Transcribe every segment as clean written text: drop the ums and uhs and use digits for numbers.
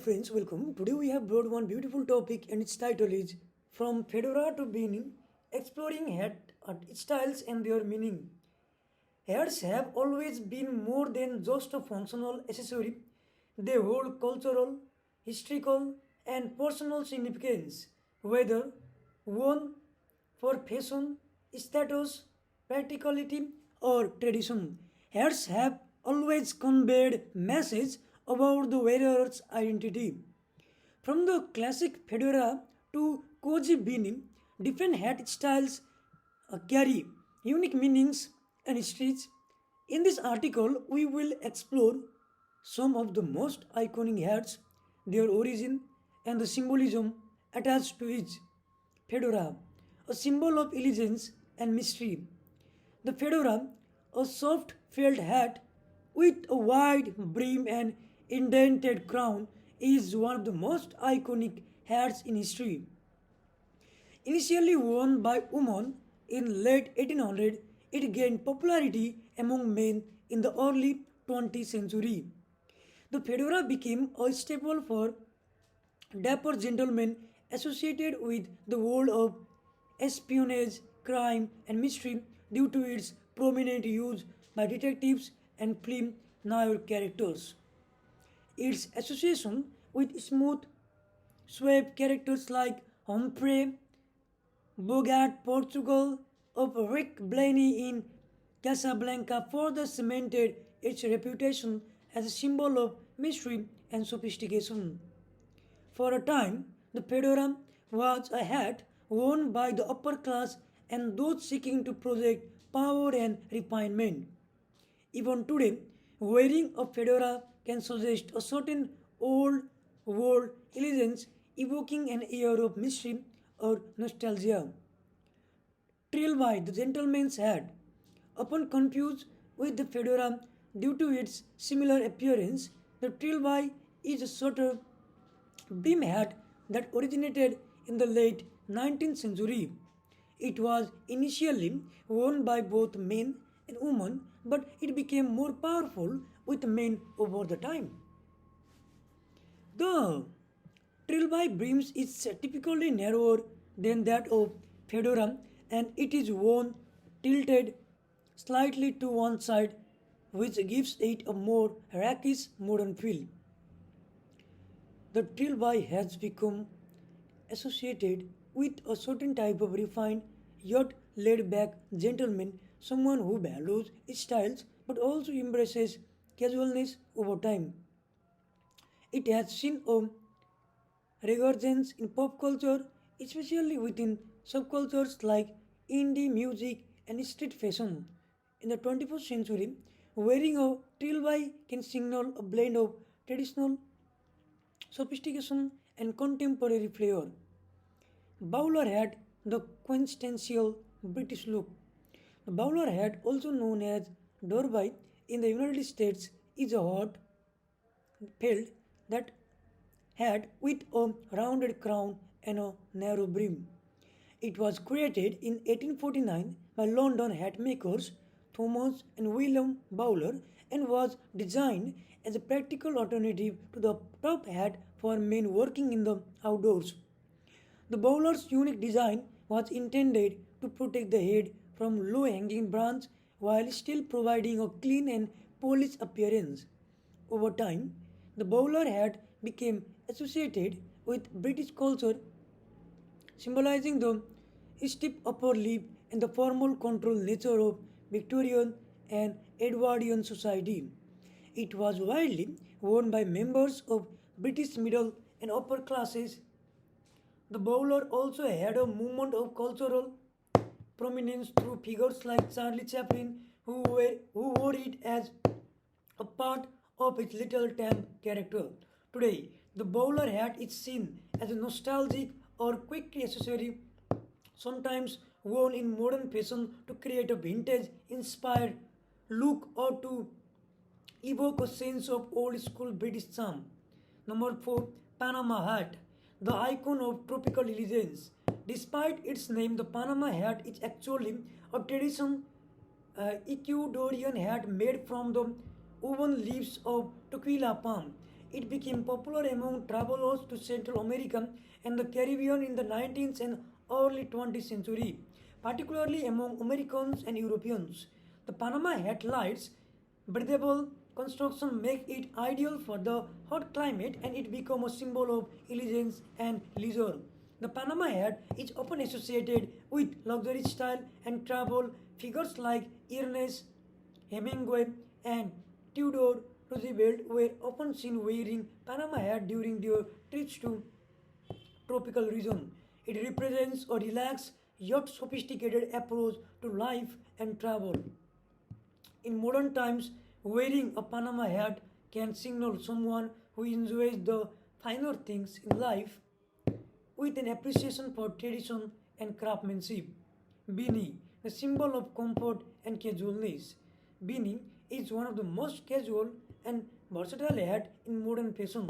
Friends, welcome. Today we have brought one beautiful topic and its title is From Fedora to Beanie, Exploring Hat Styles and Their Meaning. Hats have always been more than just a functional accessory. They hold cultural, historical, and personal significance, whether worn for fashion, status, practicality, or tradition. Hats have always conveyed message about the wearer's identity. From the classic fedora to cozy beanie, different hat styles carry unique meanings and histories. In this article, we will explore some of the most iconic hats, their origin, and the symbolism attached to each. Fedora, a symbol of elegance and mystery. The fedora, a soft felt hat with a wide brim and indented crown, is one of the most iconic hats in history. Initially worn by women in late 1800, it gained popularity among men in the early 20th century. The fedora became a staple for dapper gentlemen associated with the world of espionage, crime, and mystery due to its prominent use by detectives and film noir characters. Its association with smooth, suave characters like Humphrey Bogart, Portugal, of Rick Blaney in Casablanca further cemented its reputation as a symbol of mystery and sophistication. For a time, the fedora was a hat worn by the upper class and those seeking to project power and refinement. Even today, wearing a fedora can suggest a certain old world elegance evoking an air of mystery or nostalgia. Trilby, the gentleman's hat, often confused with the fedora due to its similar appearance, the trilby is a shorter brim hat that originated in the late 19th century. It was initially worn by both men and women, but it became more powerful with men over the time. The trilby brims is typically narrower than that of fedora and it is worn tilted slightly to one side which gives it a more rakish modern feel. The trilby has become associated with a certain type of refined yet laid back gentleman, someone who values styles but also embraces casualness over time. It has seen a resurgence in pop culture, especially within subcultures like indie music and street fashion. In the 21st century, wearing a trilby can signal a blend of traditional sophistication and contemporary flair. Bowler hat, the quintessential British look. The bowler hat, also known as derby in the United States, is a hot felt that hat with a rounded crown and a narrow brim. It was created in 1849 by London hat makers Thomas and William Bowler and was designed as a practical alternative to the top hat for men working in the outdoors. The bowler's unique design was intended to protect the head from low hanging branches while still providing a clean and polished appearance. Over time, the bowler hat became associated with British culture, symbolizing the stiff upper lip and the formal controlled nature of Victorian and Edwardian society. It was widely worn by members of British middle and upper classes. The bowler also had a movement of cultural prominence through figures like Charlie Chaplin, who wore it as a part of its little town character. Today, the bowler hat is seen as a nostalgic or quick accessory, sometimes worn in modern fashion to create a vintage inspired look or to evoke a sense of old school British charm. Number 4. Panama hat, the icon of tropical elegance. Despite its name, the Panama hat is actually a traditional Ecuadorian hat made from the woven leaves of tequila palm. It became popular among travelers to Central America and the Caribbean in the 19th and early 20th century, particularly among Americans and Europeans. The Panama hat lights breathable construction make it ideal for the hot climate and it became a symbol of elegance and leisure. The Panama hat is often associated with luxury style and travel. Figures like Ernest Hemingway and Theodore Roosevelt were often seen wearing Panama hat during their trips to tropical region. It represents a relaxed yet sophisticated approach to life and travel. In modern times, wearing a Panama hat can signal someone who enjoys the finer things in life with an appreciation for tradition and craftsmanship. Beanie, the symbol of comfort and casualness. Beanie is one of the most casual and versatile hat in modern fashion.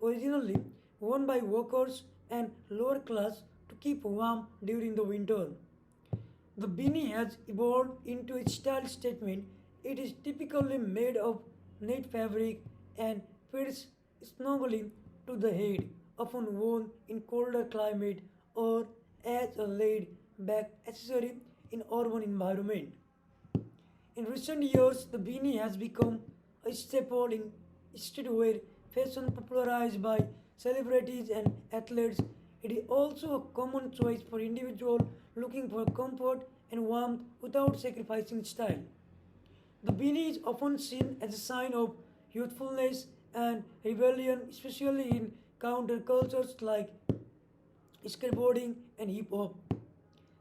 Originally worn by workers and lower class to keep warm during the winter. The beanie has evolved into a style statement. It is typically made of net fabric and fits snugly to the head, often worn in colder climate or as a laid back accessory in urban environment. In recent years, the beanie has become a staple in streetwear fashion popularized by celebrities and athletes. It is also a common choice for individuals looking for comfort and warmth without sacrificing style. The beanie is often seen as a sign of youthfulness and rebellion, especially in countercultures like skateboarding and hip hop.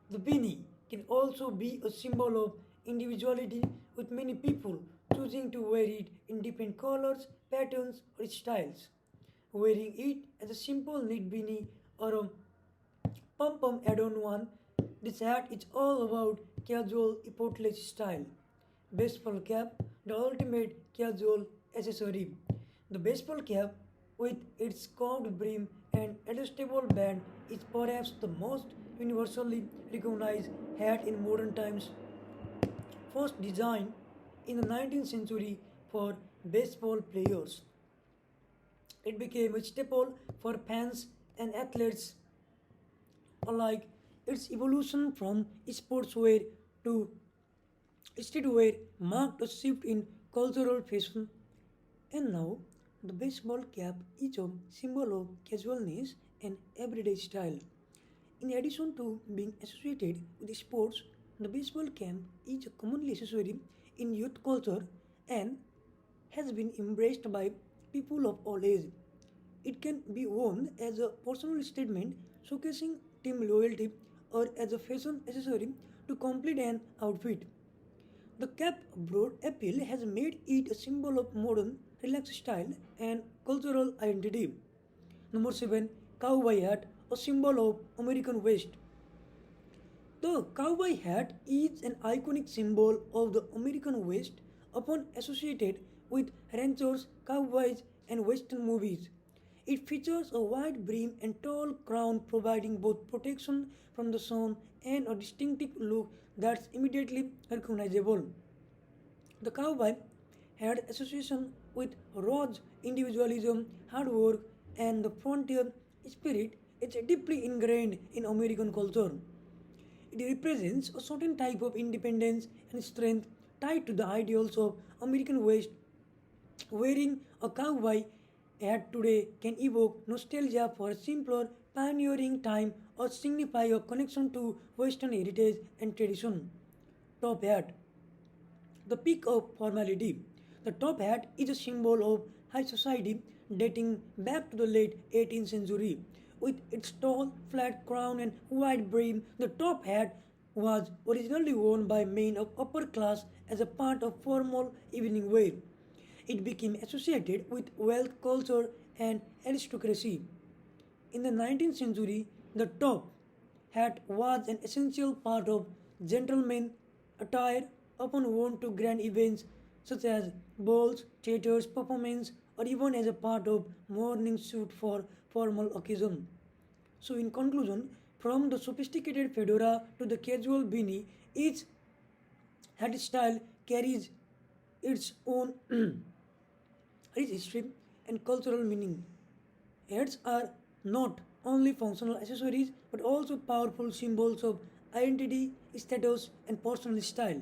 The beanie can also be a symbol of individuality, with many people choosing to wear it in different colors, patterns, or styles. Wearing it as a simple knit beanie or a pom pom add on one, this hat is all about casual, effortless style. Baseball cap, the ultimate casual accessory. The baseball cap, with its curved brim and adjustable band, is perhaps the most universally recognized hat in modern times. First designed in the 19th century for baseball players, it became a staple for fans and athletes alike. Its evolution from sportswear to streetwear marked a shift in cultural fashion, and now the baseball cap is a symbol of casualness and everyday style. In addition to being associated with sports, the baseball cap is a commonly accessory in youth culture and has been embraced by people of all ages. It can be worn as a personal statement showcasing team loyalty or as a fashion accessory to complete an outfit. The cap broad appeal has made it a symbol of modern, relaxed style and cultural identity. Number 7. Cowboy hat, a symbol of American West. The cowboy hat is an iconic symbol of the American West, often associated with ranchers, cowboys, and western movies. It features a wide brim and tall crown, providing both protection from the sun and a distinctive look that's immediately recognizable. The cowboy had association with rugged individualism, hard work, and the frontier spirit. It's deeply ingrained in American culture. It represents a certain type of independence and strength tied to the ideals of American West. Wearing a cowboy hat today can evoke nostalgia for a simpler, pioneering time or signify a connection to Western heritage and tradition. Top hat, the peak of formality. The top hat is a symbol of high society dating back to the late 18th century. With its tall, flat crown and wide brim, the top hat was originally worn by men of upper class as a part of formal evening wear. It became associated with wealth, culture, and aristocracy. In the 19th century, the top hat was an essential part of gentleman attire, often worn to grand events such as balls, theatres, performances, or even as a part of morning suit for formal occasion. So, in conclusion, from the sophisticated fedora to the casual beanie, each hat style carries its own rich history and cultural meaning. Hats are not only functional accessories but also powerful symbols of identity, status, and personal style.